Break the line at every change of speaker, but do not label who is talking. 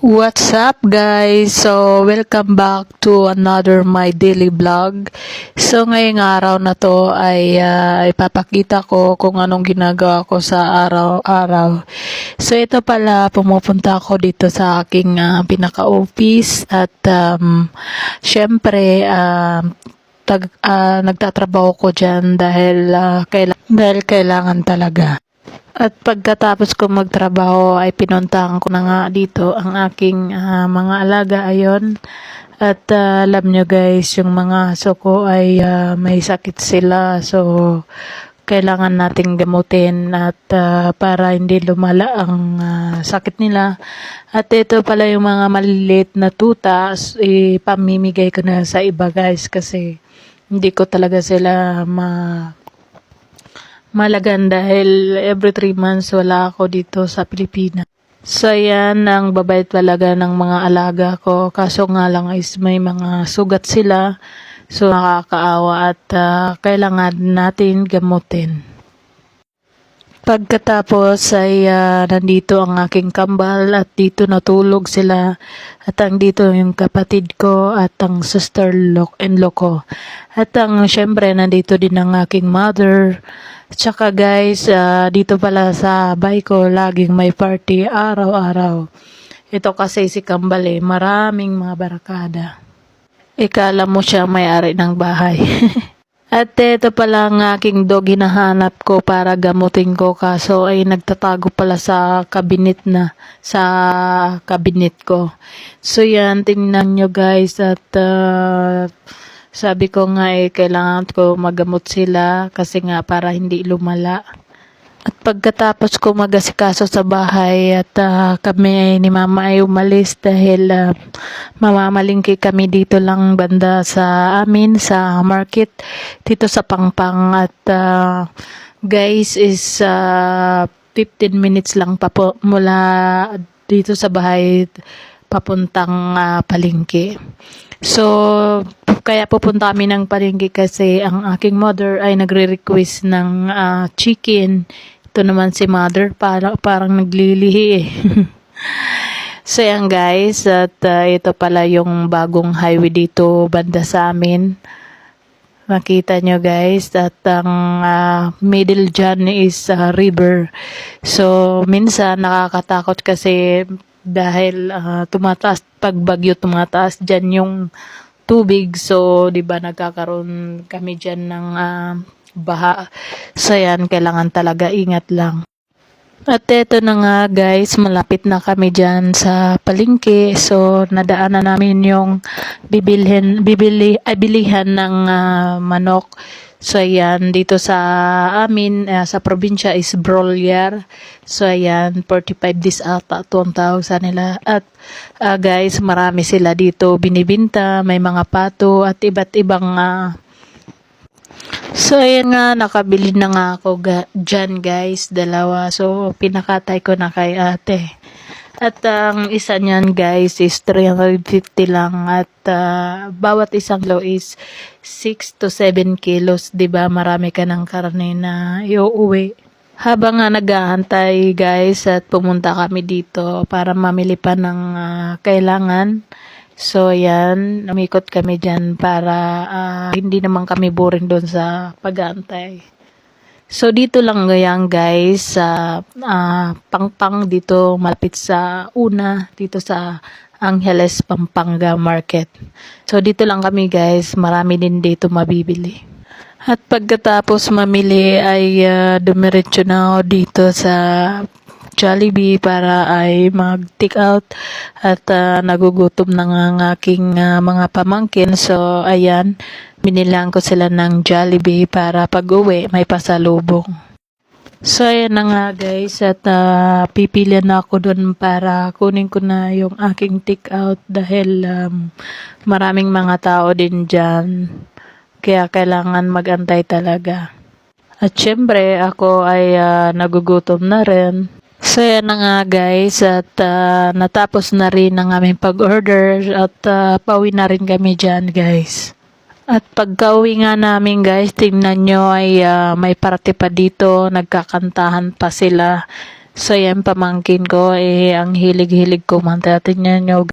What's up guys? So welcome back to another my daily vlog. So ngayong araw na to ay ipapakita ko kung anong ginagawa ko sa araw-araw. So ito pala, pumupunta ako dito sa aking pinaka-office at syempre nagtatrabaho ko dyan dahil kailangan talaga. At pagkatapos ko magtrabaho ay pinuntahan ko na nga dito ang aking mga alaga ayon. At alam nyo guys, yung mga aso ko ay may sakit sila. So, kailangan nating gamutin at para hindi lumala ang sakit nila. At ito pala yung mga maliliit na tuta, ipamimigay ko na sa iba guys kasi hindi ko talaga sila malagan dahil every 3 months wala ako dito sa Pilipinas. So yan ang babait talaga ng mga alaga ko. Kaso nga lang is may mga sugat sila. So nakakaawa at kailangan natin gamutin. Pagkatapos ay nandito ang aking kambal at dito natulog sila. At ang dito yung kapatid ko at ang sister-in-law ko. At syempre nandito din ang aking mother. Tsaka guys, dito pala sa bahay ko laging may party araw-araw. Ito kasi si Kambal maraming mga barakada. Ikala mo siya may-ari ng bahay. At ito pala ang aking dog hinahanap ko para gamutin ko kaso ay nagtatago pala sa kabinet ko. So yan, tingnan nyo guys at sabi ko nga kailangan ko magamot sila kasi nga para hindi lumala. At pagkatapos ko magasikaso sa bahay at kami ni mama ay umalis dahil mamamalingki kami dito lang banda sa amin sa market dito sa Pangpang at guys is 15 minutes lang pa po mula dito sa bahay papuntang palengke. So kaya pupunta kami ng palengke kasi ang aking mother ay nagre-request ng chicken. Ito naman si mother parang naglilihi So yan guys, at ito pala yung bagong highway dito banda sa amin. Makita nyo guys, at ang middle dyan is river. So minsan nakakatakot kasi dahil tumataas, pag bagyo tumataas dyan yung tubig. So, di ba nagkakaroon kami dyan ng baha. So, yan, kailangan talaga ingat lang. At eto na nga guys, malapit na kami dyan sa palengke. So, nadaanan namin yung bilihan ng manok. So, ayan, dito sa amin, sa probinsya is broiler. So, ayan, 45 days ata, 2,000 nila. At guys, marami sila dito binibinta, may mga pato at iba't ibang So, ayan nga, nakabili na nga ako dyan guys, dalawa. So, pinakatay ko na kay ate. At ang isa niyan guys is 350 lang at bawat isang kilo is 6 to 7 kilos. Diba marami ka ng karne na iuuwi. Habang nag-aantay guys at pumunta kami dito para mamili pa ng kailangan. So yan, umikot kami dyan para hindi naman kami boring doon sa pag-aantay. So dito lang ngayon guys sa Pangpang dito malapit sa dito sa Angeles, Pampanga Market. So dito lang kami guys, marami din dito mabibili. At pagkatapos mamili ay dumiretso na ako dito sa Jollibee para ay mag-take out at nagugutom na nga ang aking mga pamangkin. So ayan, binilang ko sila ng Jollibee para pag-uwi may pasalubong. So ayan na nga guys at pipili na ako dun para kunin ko na yung aking take out dahil maraming mga tao din dyan. Kaya kailangan mag-antay talaga. At syempre ako ay nagugutom na rin. So yan na nga guys at natapos na rin ang aming pag-order at pauwi na rin kami dyan guys. At pagka-uwi nga namin guys, tingnan nyo ay may party pa dito, nagkakantahan pa sila. So yan pamangkin ko ang hilig-hilig ko man. Tingnan nyo